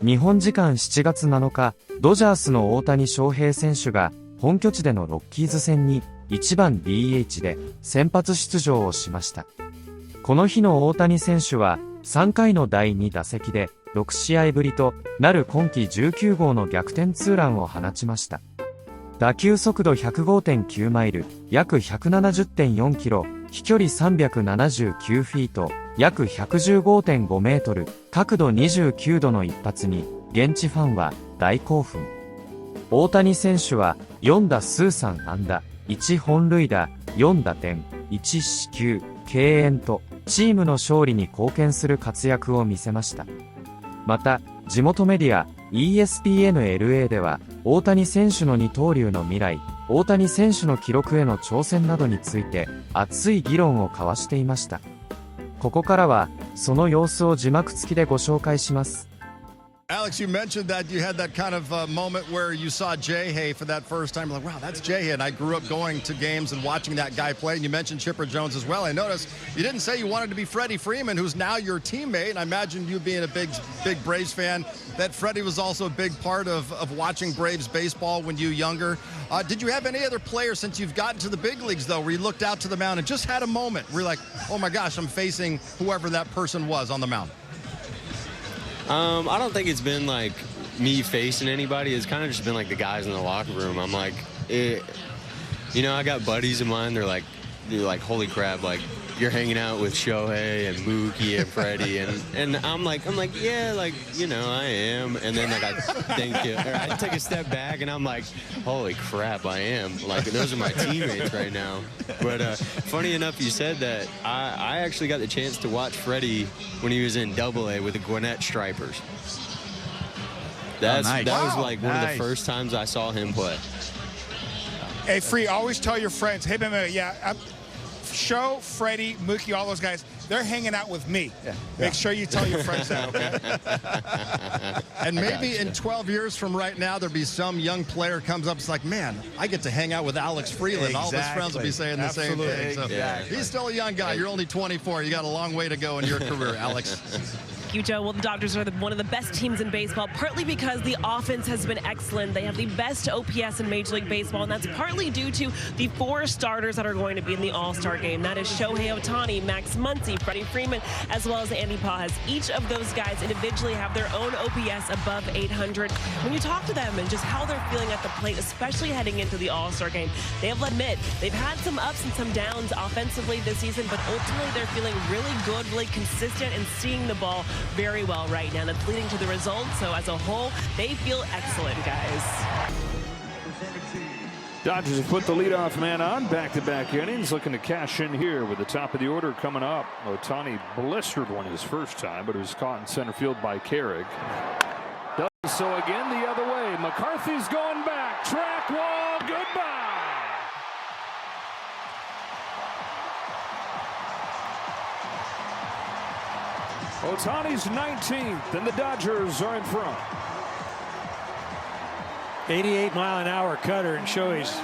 日本時間7月7日、ドジャースの大谷翔平選手が本拠地でのロッキーズ戦に1番 DH で先発出場をしました。この日の大谷選手は3回の第2打席で6試合ぶりとなる今季19号の逆転ツーランを放ちました。打球速度 105.9 マイル、約 170.4 キロ、飛距離379フィート、約 115.5 メートル、角度29度の一発に、現地ファンは大興奮。大谷選手は4打数3安打、1本塁打、4打点、1四球、敬遠と、チームの勝利に貢献する活躍を見せました。また、地元メディア、ESPN-LA では、大谷選手の二刀流の未来、大谷選手の記録への挑戦などについて、熱い議論を交わしていました。ここからは、その様子を字幕付きでご紹介します。Alex, you mentioned that you had that kind of moment where you saw Jay-Hay for that first time. Like, wow, that's Jay-Hay. And I grew up going to games and watching that guy play. And you mentioned Chipper Jones as well. I noticed you didn't say you wanted to be Freddie Freeman, who's now your teammate. And I imagine you being a big Braves fan, that Freddie was also a big part of watching Braves baseball when you were younger. Did you have any other players since you've gotten to the big leagues, though, where you looked out to the mound and just had a moment where you're like, oh, my gosh, I'm facing whoever that person was on the mound? I don't think it's been like me facing anybody. It's kind of just been like the guys in the locker room. I'm like, you know, I got buddies of mine. They're like, holy crap, like you're hanging out with Shohei and Mookie and Freddie, and I'm like, yeah, like, you know, I am. And then like I take a step back and I'm like, holy crap, I am. Like those are my teammates right now. But funny enough, you said that. I actually got the chance to watch Freddie when he was in AA with the Gwinnett Stripers. That was like one of the first times I saw him play. Hey, Free, always tell your friends, hey, yeah, Show, Freddie, Mookie, all those guys, they're hanging out with me. Yeah. Make sure you tell your friends that, okay? And maybe in 12 years from right now, there'll be some young player comes up, it's like, man, I get to hang out with Alex Freeland. Exactly. All of his friends will be saying the same thing. So he's still a young guy. You're only 24. You got a long way to go in your career, Alex. You, Joe. Well, the Dodgers are one of the best teams in baseball, partly because the offense has been excellent. They have the best OPS in Major League Baseball, and that's partly due to the 4 starters that are going to be in the All-Star game. That is Shohei Ohtani, Max Muncy, Freddie Freeman, as well as Andy Paz. Each of those guys individually have their own OPS above 800. When you talk to them and just how they're feeling at the plate, especially heading into the All-Star game, they have admit they've had some ups and some downs offensively this season, but ultimately they're feeling really good, really consistent, and seeing the ball very well right now. That's leading to the results. So as a whole, they feel excellent, guys. Dodgers have put the leadoff man on back-to-back innings, looking to cash in here with the top of the order coming up. Ohtani blistered one his first time, but it was caught in center field by Carrick. Does so again the other way. McCarthy's going back. Track wall, goodbye. Ohtani's 19th, and the Dodgers are in front. 88-mile-an-hour cutter, and Shohei's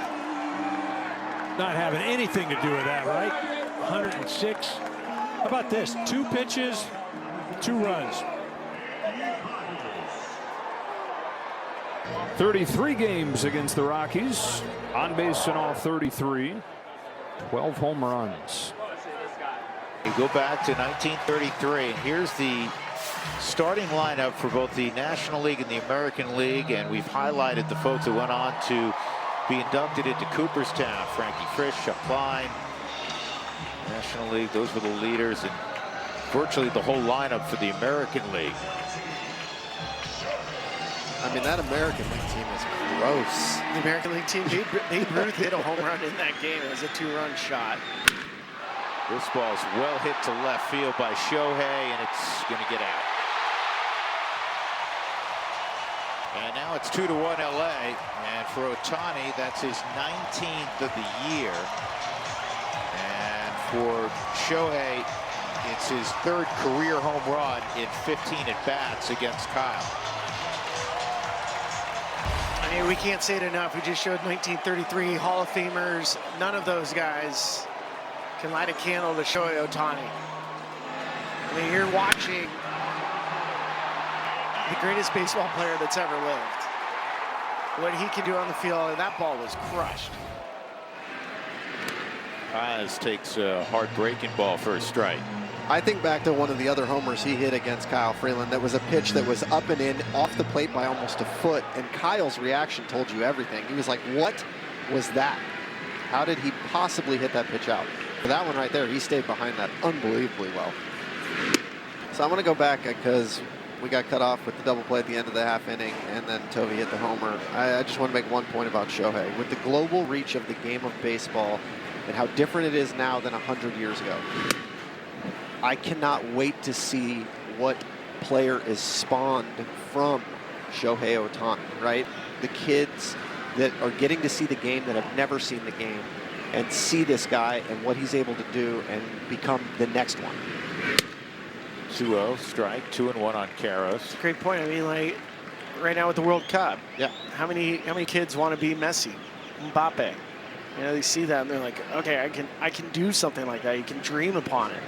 not having anything to do with that, right? 106. How about this? 2 pitches, 2 runs. 33 games against the Rockies. On base in all 33. 12 home runs. You go back to 1933, and here's the starting lineup for both the National League and the American League, and we've highlighted the folks that went on to be inducted into Cooperstown. Frankie Frisch, Chuck Klein, National League, those were the leaders, and virtually the whole lineup for the American League. I mean, that American League team is gross. The American League team, Babe Ruth hit a home run in that game. It was a 2-run shot. This ball's well hit to left field by Shohei, and it's going to get out. And now it's 2-1 LA, and for Ohtani, that's his 19th of the year. And for Shohei, it's his 3rd career home run in 15 at-bats against Kyle. I mean, we can't say it enough. We just showed 1933 Hall of Famers. None of those guys can light a candle to Shohei Ohtani. I mean, you're watching the greatest baseball player that's ever lived. What he can do on the field, that ball was crushed. Oz takes a hard breaking ball for a strike. I think back to one of the other homers he hit against Kyle Freeland. That was a pitch that was up and in, off the plate by almost a foot, and Kyle's reaction told you everything. He was like, what was that? How did he possibly hit that pitch out? For that one right there, he stayed behind that unbelievably well. So I'm going to go back because we got cut off with the double play at the end of the half inning, and then Tovey hit the homer. I just want to make one point about Shohei. With the global reach of the game of baseball and how different it is now than 100 years ago, I cannot wait to see what player is spawned from Shohei Ohtani, right? The kids that are getting to see the game that have never seen the game and see this guy and what he's able to do and become the next one. 2-0 strike, 2-1 on Karros. Great point. I mean, like right now with the World Cup, yeah. How many kids want to be Messi, Mbappe? You know, they see that and they're like, okay, I can do something like that. You can dream upon it.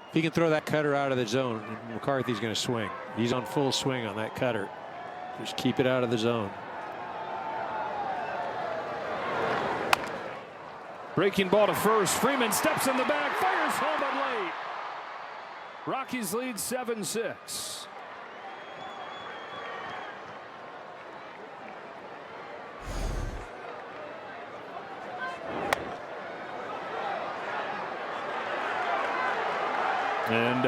If he can throw that cutter out of the zone, McCarthy's going to swing. He's on full swing on that cutter. Just keep it out of the zone. Breaking ball to first. Freeman steps in the back, fires home but late. Rockies lead 7-6. And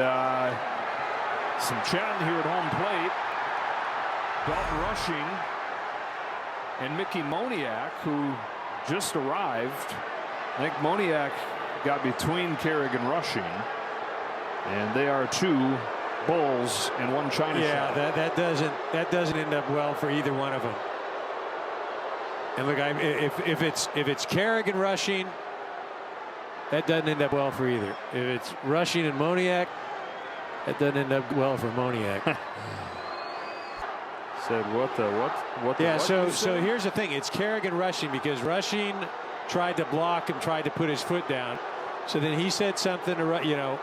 some chatting here at home plate. Dalton Rushing and Mickey Moniak, who just arrived. I think Moniak got between Carrick and Rushing, and they are 2 Bulls and 1 China shot. that doesn't end up well for either one of them. And look, if it's Carrick and Rushing, that doesn't end up well for either. If it's Rushing and Moniak, that doesn't end up well for Moniak. Said what? Yeah. So here's the thing: it's Carrick and Rushing, because Rushing tried to block and tried to put his foot down. So then he said something to, you know,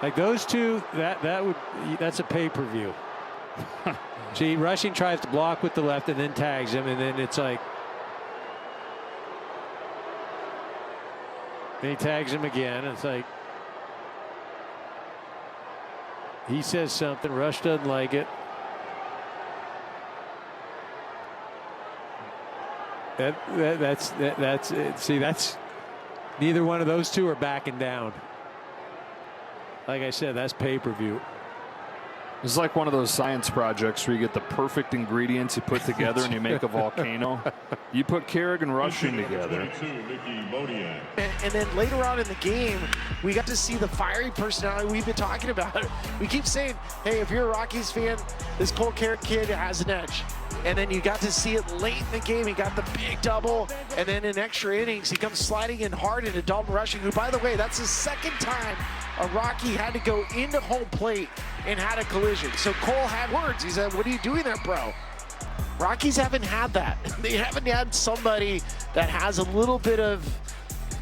like those two. That's a pay-per-view. See, Rushing tries to block with the left and then tags him, and then it's like. Then he tags him again. It's like he says something. Rush doesn't like it. That's it. See, that's neither one of those two are backing down. Like I said, that's pay-per-view. It's like one of those science projects where you get the perfect ingredients you put together and you make a volcano. You put Carrick and Rushing together. And then later on in the game, we got to see the fiery personality we've been talking about. We keep saying, hey, if you're a Rockies fan, this Cole Carrick kid has an edge. And then you got to see it late in the game. He got the big double, and then in extra innings, he comes sliding in hard into Dalton Rushing, who, by the way, that's the second time a Rocky had to go into home plate and had a collision. So Cole had words. He said, what are you doing there, bro? Rockies haven't had that. They haven't had somebody that has a little bit of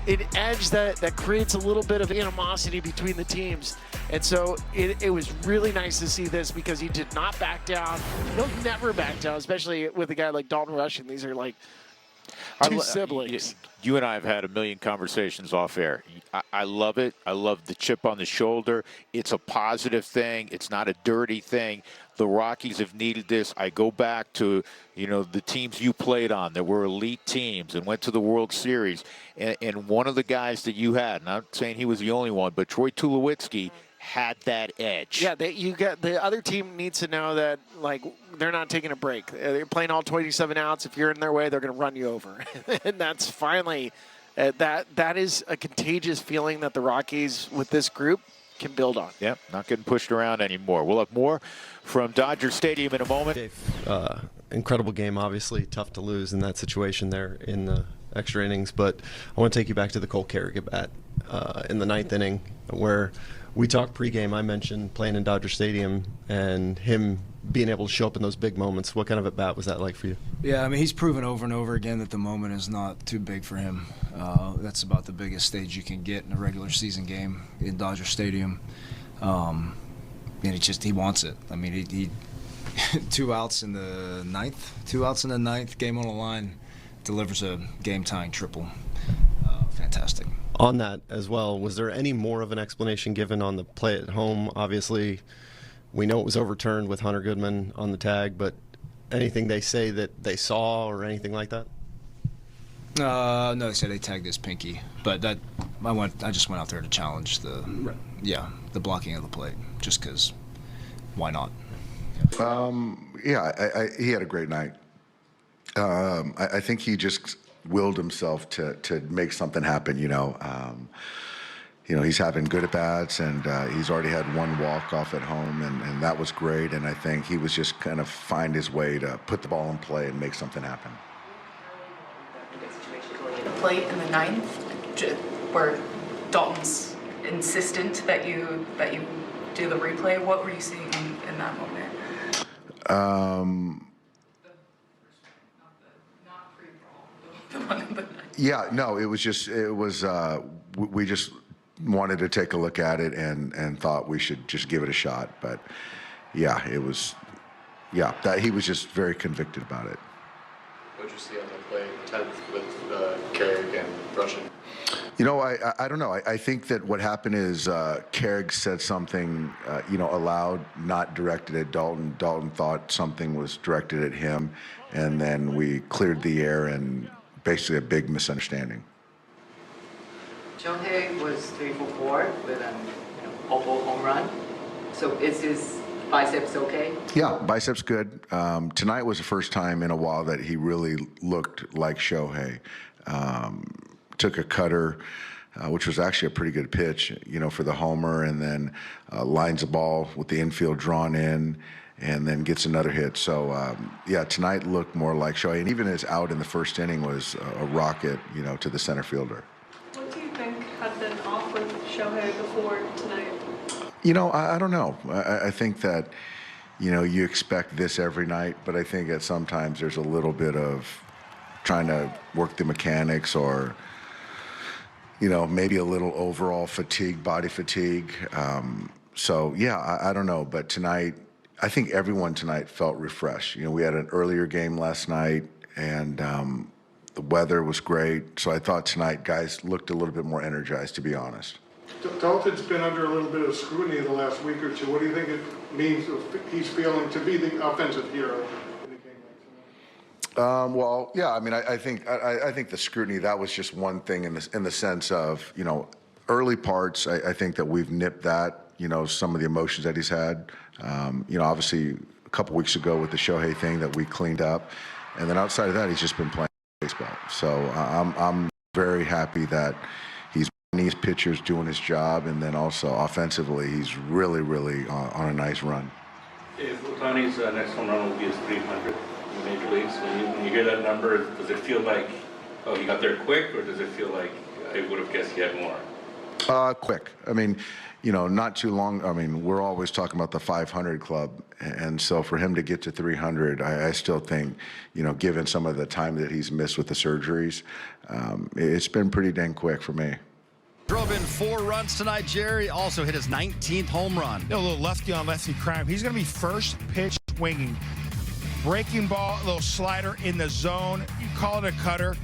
an edge that creates a little bit of animosity between the teams. And so it was really nice to see this, because he did not back down. He'll never back down, especially with a guy like Dalton Rushing. These are like two siblings. You and I have had a million conversations off air. I love it. I love the chip on the shoulder. It's a positive thing. It's not a dirty thing. The Rockies have needed this. I go back to, you know, the teams you played on that were elite teams and went to the World Series. And one of the guys that you had, and I'm not saying he was the only one, but Troy Tulowitzki had that edge. Yeah, you got the other team needs to know that, like, they're not taking a break. They're playing all 27 outs. If you're in their way, they're going to run you over. And that's finally that is a contagious feeling that the Rockies with this group can build on. Yep, not getting pushed around anymore. We'll have more from Dodger Stadium in a moment. Incredible game, obviously. Tough to lose in that situation there in the extra innings. But I want to take you back to the Cole Carrick at bat in the 9th inning, where we talked pregame. I mentioned playing in Dodger Stadium and him being able to show up in those big moments. What kind of at bat was that like for you? Yeah, I mean, he's proven over and over again that the moment is not too big for him. That's about the biggest stage you can get in a regular season game in Dodger Stadium. he wants it. I mean, he 2 outs in the ninth, game on the line, delivers a game-tying triple. Fantastic. On that as well, was there any more of an explanation given on the play at home? Obviously, we know it was overturned with Hunter Goodman on the tag, but anything they say that they saw or anything like that? No, they said they tagged his pinky, but I just went out there to challenge the blocking of the plate, just because. Why not? He had a great night. I think he just willed himself to make something happen. He's having good at bats, and he's already had 1 walk off at home, and that was great. And I think he was just kind of find his way to put the ball in play and make something happen. The plate in the 9th, where Dalton's insistent that you do the replay. What were you seeing in that moment? Yeah, no, it was we just wanted to take a look at it and thought we should just give it a shot. But yeah, that he was just very convicted about it. What did you see on the play 10th with Carrick and Russian? I don't know. I think that what happened is Carrick said something, aloud, not directed at Dalton. Dalton thought something was directed at him, and then we cleared the air, and basically a big misunderstanding. Shohei was 3 for 4 with an opal home run. So is his biceps okay? Yeah, biceps good. Tonight was the first time in a while that he really looked like Shohei. Took a cutter, which was actually a pretty good pitch, for the homer, and then lines the ball with the infield drawn in, and then gets another hit. So, tonight looked more like Shohei, and even his out in the first inning was a rocket, to the center fielder. What do you think had been off with Shohei before tonight? I don't know. I think that, you expect this every night, but I think that sometimes there's a little bit of trying to work the mechanics, or maybe a little overall fatigue, body fatigue. I don't know. But tonight, I think everyone tonight felt refreshed. We had an earlier game last night, and the weather was great. So I thought tonight guys looked a little bit more energized, to be honest. Dalton's been under a little bit of scrutiny the last week or two. What do you think it means he's feeling to be the offensive hero? I think the scrutiny, that was just one thing in the sense of, early parts. I think that we've nipped that, some of the emotions that he's had. Obviously a couple weeks ago with the Shohei thing that we cleaned up, and then outside of that, he's just been playing baseball. So I'm very happy that he's pitchers doing his job, and then also offensively, he's really, really on a nice run. If Ohtani's next home run will be his 300 in the major leagues, when you hear that number, does it feel like, oh, he got there quick, or does it feel like I would have guessed he had more? Quick. I mean, not too long. I mean, we're always talking about the 500 club, and so for him to get to 300, I still think, given some of the time that he's missed with the surgeries, it's been pretty dang quick for me. Drove in 4 runs tonight, Jerry. Also hit his 19th home run. A little lefty on lefty crime. He's going to be first pitch swinging. Breaking ball, a little slider in the zone. You call it a cutter.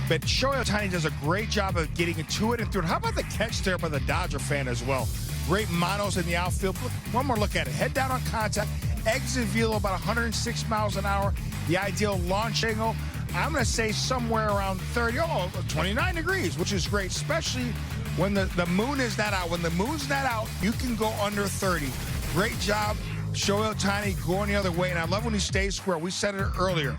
But Shohei Ohtani does a great job of getting to it and through it. How about the catch there by the Dodger fan as well? Great monos in the outfield. One more look at it. Head down on contact. Exit velo about 106 miles an hour. The ideal launch angle, I'm going to say somewhere around 29 degrees, which is great, especially when the moon is not out. When the moon's not out, you can go under 30. Great job, Shohei Ohtani, going the other way. And I love when he stays square. We said it earlier.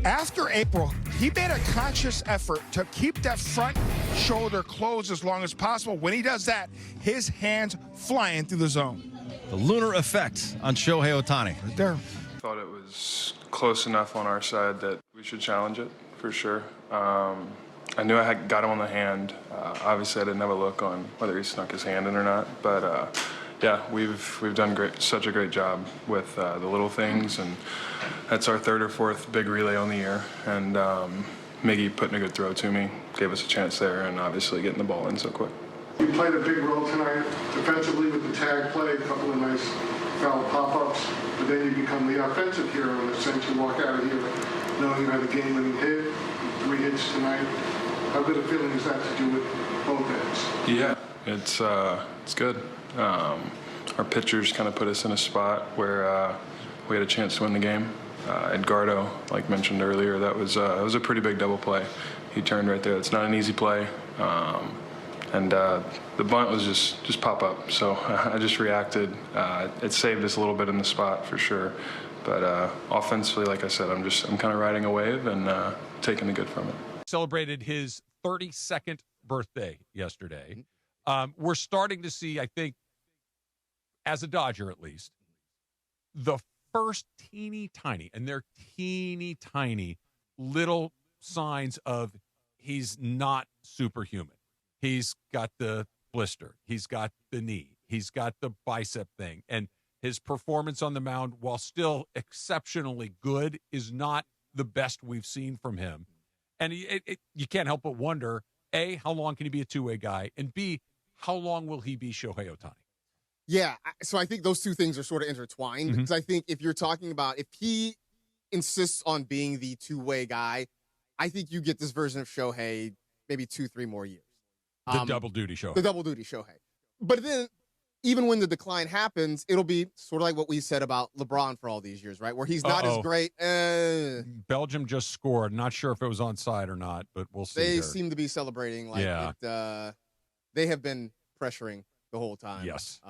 After April, he made a conscious effort to keep that front shoulder closed as long as possible. When he does that, his hands flying through the zone. The lunar effect on Shohei Ohtani. Right there. Thought it was close enough on our side that we should challenge it, for sure. I knew I had got him on the hand. Obviously, I didn't have a look on whether he snuck his hand in or not. But yeah, we've done such a great job with the little things, and that's our 3rd or 4th big relay on the year. And Miggy putting a good throw to me gave us a chance there, and obviously getting the ball in so quick. You played a big role tonight defensively with the tag play, a couple of nice foul pop-ups, but then you become the offensive hero in a sense. You walk out of here knowing you had a game-winning hit, 3 hits tonight. How good a feeling is that to do with both ends? Yeah, it's good. Our pitchers kind of put us in a spot where we had a chance to win the game. Edgardo, like mentioned earlier, that was a pretty big double play. He turned right there. It's not an easy play. And the bunt was just pop up. So I just reacted. It saved us a little bit in the spot for sure. But offensively, like I said, I'm kind of riding a wave and taking the good from it. Celebrated his 32nd birthday yesterday. We're starting to see, I think, as a Dodger at least, the first teeny tiny, and they're teeny tiny little signs of he's not superhuman. He's got the blister. He's got the knee. He's got the bicep thing. And his performance on the mound, while still exceptionally good, is not the best we've seen from him. And you can't help but wonder, A, how long can he be a two-way guy? And B, how long will he be Shohei Ohtani? Yeah, so I think those two things are sort of intertwined. Because I think if you're talking about, if he insists on being the two-way guy, I think you get this version of Shohei maybe 2-3 more years. The double duty Shohei. The double duty Shohei. But then, even when the decline happens, it'll be sort of like what we said about LeBron for all these years, right? Where he's not as great. Belgium just scored. Not sure if it was onside or not, but we'll see. They seem to be celebrating like they have been pressuring the whole time. Yes.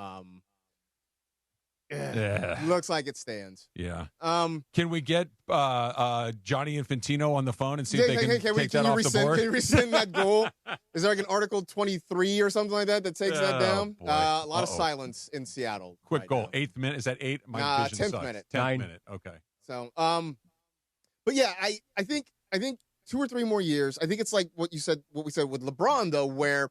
Looks like it stands. Yeah. Can we get Johnny Infantino on the phone and see if they can take that off the board? Can you rescind that goal? Is there like an Article 23 or something like that takes that down? A lot of silence in Seattle. Quick goal. 8th minute. Is that 8? My 10th minute. 10th minute. Okay. So, but yeah, I think 2 or 3 more years. I think it's like what we said with LeBron though, where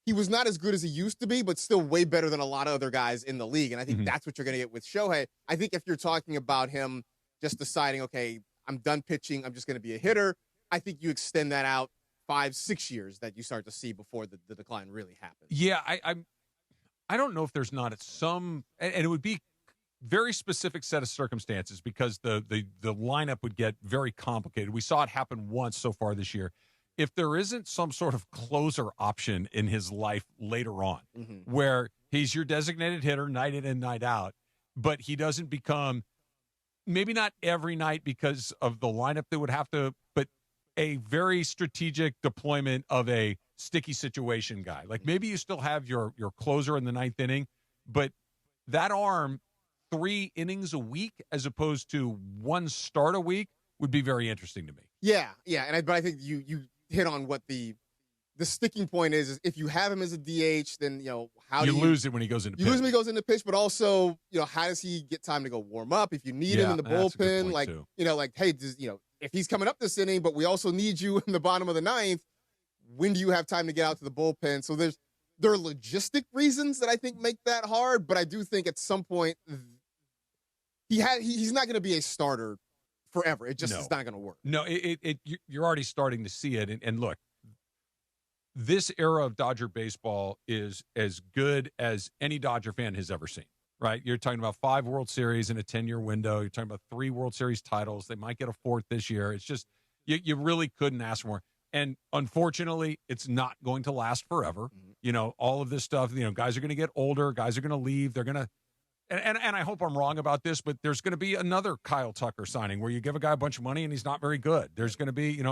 he was not as good as he used to be, but still way better than a lot of other guys in the league. And I think that's what you're going to get with Shohei. I think if you're talking about him just deciding, okay, I'm done pitching, I'm just going to be a hitter, I think you extend that out 5-6 years that you start to see before the decline really happens. Yeah, I don't know if there's not some, and it would be very specific set of circumstances because the lineup would get very complicated. We saw it happen once so far this year. If there isn't some sort of closer option in his life later on, where he's your designated hitter night in and night out, but he doesn't become, maybe not every night because of the lineup that would have to, but a very strategic deployment of a sticky situation guy. Like maybe you still have your closer in the 9th inning, but that arm 3 innings a week as opposed to 1 start a week would be very interesting to me. Yeah. But I think you hit on what the sticking point is if you have him as a DH, then how do you lose it when he goes into pitch. You lose him when he goes into pitch, but also how does he get time to go warm up if you need him in the bullpen? Like too. Like hey, if he's coming up this inning, but we also need you in the bottom of the 9th, when do you have time to get out to the bullpen? So there are logistic reasons that I think make that hard, but I do think at some point he's not going to be a starter forever. It just is not going to work. No, you're already starting to see it. And look, this era of Dodger baseball is as good as any Dodger fan has ever seen, right? You're talking about 5 World Series in a 10-year window. You're talking about 3 World Series titles. They might get a 4th this year. It's just, you really couldn't ask for more. And unfortunately, it's not going to last forever. All of this stuff, guys are going to get older. Guys are going to leave. They're going to, and I hope I'm wrong about this, but there's going to be another Kyle Tucker signing where you give a guy a bunch of money and he's not very good. There's going to be,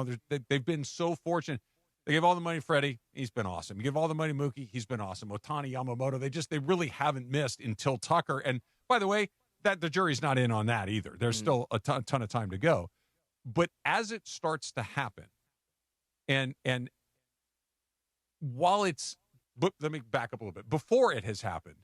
they've been so fortunate. They gave all the money to Freddie. He's been awesome. You give all the money to Mookie. He's been awesome. Ohtani, Yamamoto, they really haven't missed until Tucker. And by the way, that the jury's not in on that either. There's still a ton of time to go. But as it starts to happen, and while but let me back up a little bit. Before it has happened,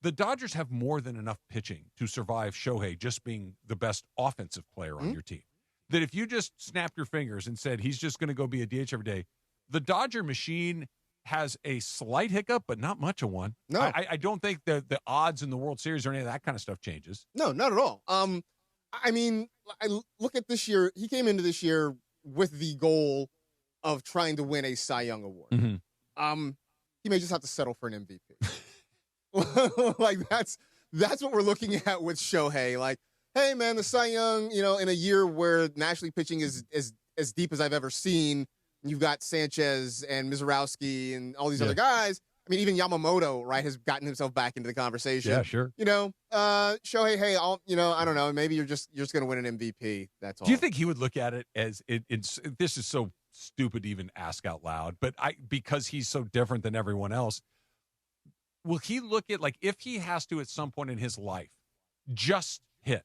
the Dodgers have more than enough pitching to survive Shohei just being the best offensive player on your team. That if you just snapped your fingers and said he's just going to go be a DH every day, the Dodger machine has a slight hiccup, but not much of one. No. I don't think the odds in the World Series or any of that kind of stuff changes. No, not at all. I mean, I look at this year. He came into this year with the goal of trying to win a Cy Young Award. he may just have to settle for an MVP. Like that's what we're looking at with Shohei. Like, hey man, the Cy Young, in a year where National League pitching is as deep as I've ever seen, you've got Sanchez and Mizurowski and all these other guys. I mean, even Yamamoto, right, has gotten himself back into the conversation. Yeah, sure. Shohei, hey, I don't know, maybe you're just going to win an MVP. That's all. Do you think he would look at it as this is so stupid to even ask out loud, but because he's so different than everyone else, will he look at, like, if he has to at some point in his life just hit,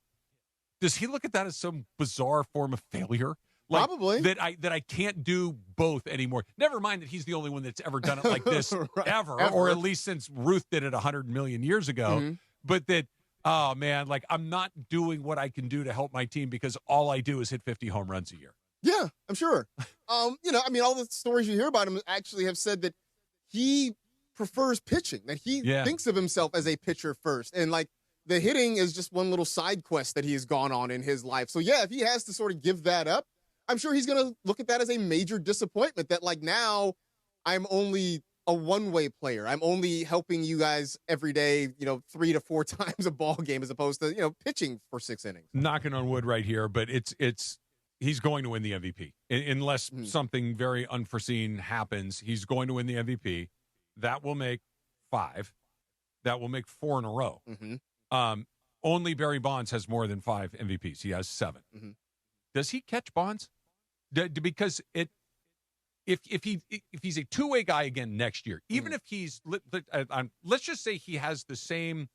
does he look at that as some bizarre form of failure? Like, probably. That I can't do both anymore. Never mind that he's the only one that's ever done it like this right. ever, or at least since Ruth did it 100 million years ago. Mm-hmm. But that, oh man, like, I'm not doing what I can do to help my team because all I do is hit 50 home runs a year. Yeah, I'm sure. All the stories you hear about him actually have said that he prefers pitching, that he thinks of himself as a pitcher first. And like, the hitting is just one little side quest that he has gone on in his life. So yeah, if he has to sort of give that up, I'm sure he's going to look at that as a major disappointment, that like, now I'm only a one-way player. I'm only helping you guys every day, 3 to 4 times a ball game, as opposed to, pitching for 6 innings. Knocking on wood right here, but he's going to win the MVP unless something very unforeseen happens. He's going to win the MVP. That will make 5. That will make 4 in a row. Mm-hmm. Only Barry Bonds has more than 5 MVPs. He has 7. Mm-hmm. Does he catch Bonds? Because if he's a two-way guy again next year, even if he's let's just say he has the same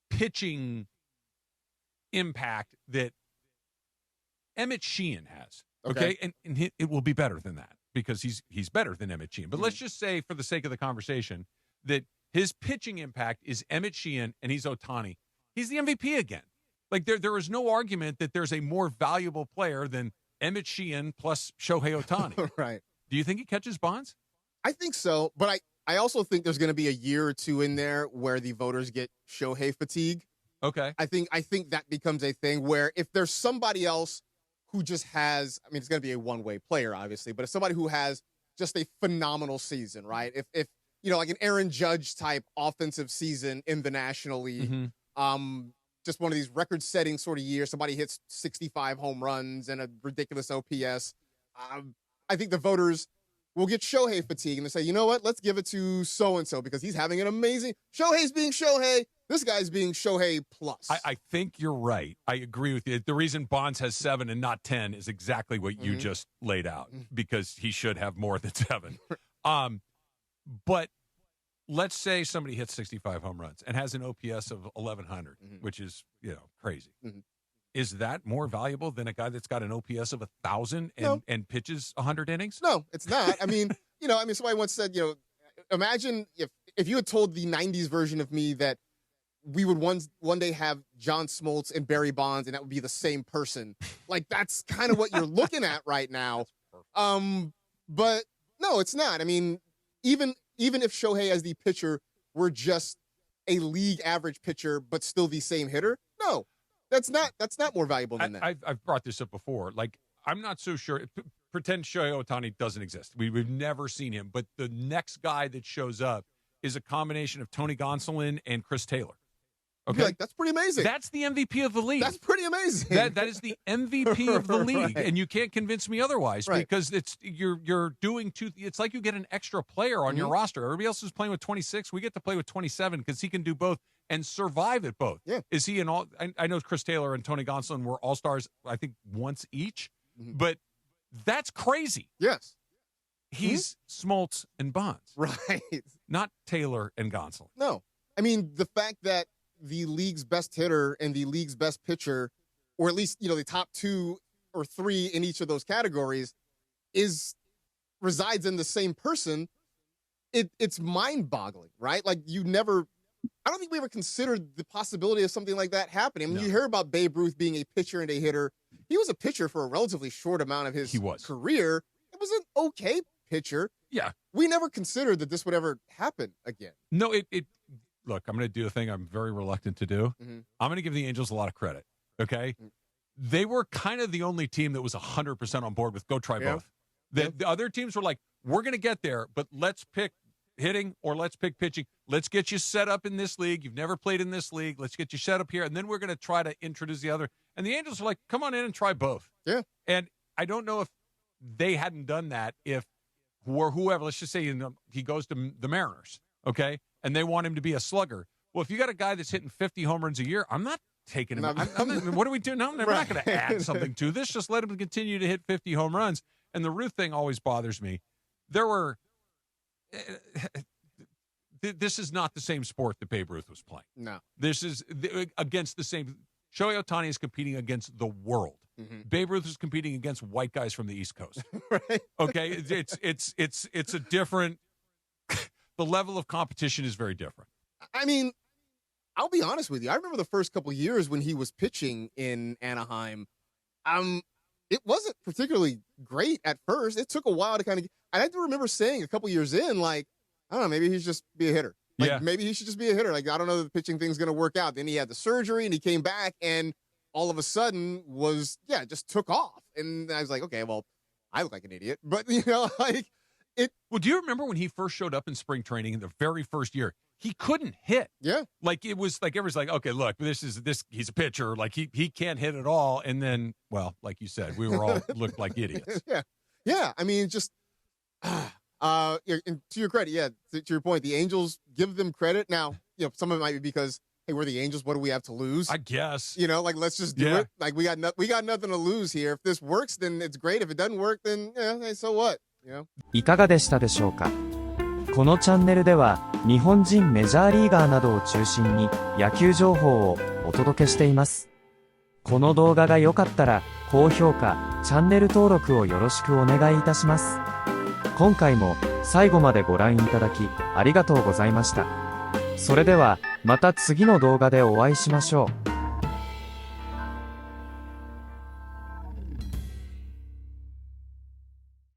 pitching impact that Emmett Sheehan has, okay? And it will be better than that because he's better than Emmett Sheehan. But let's just say, for the sake of the conversation, that his pitching impact is Emmett Sheehan and he's Ohtani. He's the MVP again. Like, there is no argument that there's a more valuable player than Emmett Sheehan plus Shohei Ohtani. Right. Do you think he catches Bonds? I think so, but I also think there's going to be a year or two in there where the voters get Shohei fatigue. Okay. I think that becomes a thing where if there's somebody else who just has, I mean, it's going to be a one-way player, obviously, but if somebody who has just a phenomenal season, right? If like an Aaron Judge type offensive season in the National League, just one of these record-setting sort of years, somebody hits 65 home runs and a ridiculous OPS, I think the voters will get Shohei fatigue and they say, you know what, let's give it to so-and-so because he's having an amazing, Shohei's being Shohei, this guy's being Shohei plus. I think you're right. I agree with you. The reason Bonds has 7 and not 10 is exactly what you just laid out, because he should have more than 7. But let's say somebody hits 65 home runs and has an OPS of 1,100, which is, crazy. Is that more valuable than a guy that's got an OPS of 1,000 and pitches 100 innings? No, it's not. I mean, somebody once said, imagine if you had told the 90s version of me that we would one day have John Smoltz and Barry Bonds and that would be the same person. Like, that's kind of what you're looking at right now. But no, it's not. I mean, even if Shohei as the pitcher were just a league average pitcher, but still the same hitter, no, that's not more valuable than that. I've brought this up before. Like, I'm not so sure. Pretend Shohei Ohtani doesn't exist. We've never seen him, but the next guy that shows up is a combination of Tony Gonsolin and Chris Taylor. Okay, like, that's pretty amazing. That's the MVP of the league. That's pretty amazing. That is the MVP of the league, Right. and you can't convince me otherwise, Right. because you're doing two. It's like you get an extra player on your roster. Everybody else is playing with 26. We get to play with 27 because he can do both and survive at both. Yeah. Is he an all? I know Chris Taylor and Tony Gonsolin were all stars, I think, once each, but that's crazy. Yes. He's Smoltz and Bonds, Right. not Taylor and Gonsolin. No. I mean, the fact that the league's best hitter and the league's best pitcher, or at least, the top 2 or 3 in each of those categories, resides in the same person, it's mind-boggling, right? Like, I don't think we ever considered the possibility of something like that happening. I mean, you hear about Babe Ruth being a pitcher and a hitter. He was a pitcher for a relatively short amount of his career. It was an okay pitcher. Yeah. We never considered that this would ever happen again. No, look, I'm going to do a thing I'm very reluctant to do. I'm going to give the Angels a lot of credit, okay? They were kind of the only team that was 100% on board with go try both. The other teams were like, we're going to get there, but let's pick hitting or let's pick pitching. Let's get you set up in this league. You've never played in this league. Let's get you set up here. And then we're going to try to introduce the other. And the Angels are like, come on in and try both. Yeah. And I don't know if they hadn't done that if whoever, let's just say he goes to the Mariners, okay? And they want him to be a slugger. Well, if you got a guy that's hitting 50 home runs a year, I'm not taking him. What are we doing? No, we're not going to add something to this. Just let him continue to hit 50 home runs. And the Ruth thing always bothers me. There were... This is not the same sport that Babe Ruth was playing. No. This is against the same... Shohei Ohtani is competing against the world. Mm-hmm. Babe Ruth is competing against white guys from the East Coast. Right. Okay? It's a different... The level of competition is very different. I mean, I'll be honest with you. I remember the first couple of years when he was pitching in Anaheim. It wasn't particularly great at first. It took a while to kind of... I do remember saying a couple years in, like, I don't know, maybe he should just be a hitter. Like, maybe he should just be a hitter. Like, I don't know if the pitching thing's going to work out. Then he had the surgery, and he came back, and all of a sudden just took off. And I was like, okay, well, I look like an idiot. But, like... Well, do you remember when he first showed up in spring training in the very first year? He couldn't hit. Yeah. Like, it was like, everyone's like, okay, look, he's a pitcher. Like, he can't hit at all. And then, well, like you said, we were all looked like idiots. Yeah. Yeah. I mean, just, and to your credit, to your point, the Angels, give them credit. Now, some of it might be because, hey, we're the Angels. What do we have to lose? I guess. Like, let's just do it. Like, we got nothing to lose here. If this works, then it's great. If it doesn't work, then, hey, so what? いかがでしたでしょうか。このチャンネルでは日本人メジャーリーガーなどを中心に野球情報をお届けしています。この動画が良かったら高評価、チャンネル登録をよろしくお願いいたします。今回も最後までご覧いただきありがとうございました。それではまた次の動画でお会いしましょう。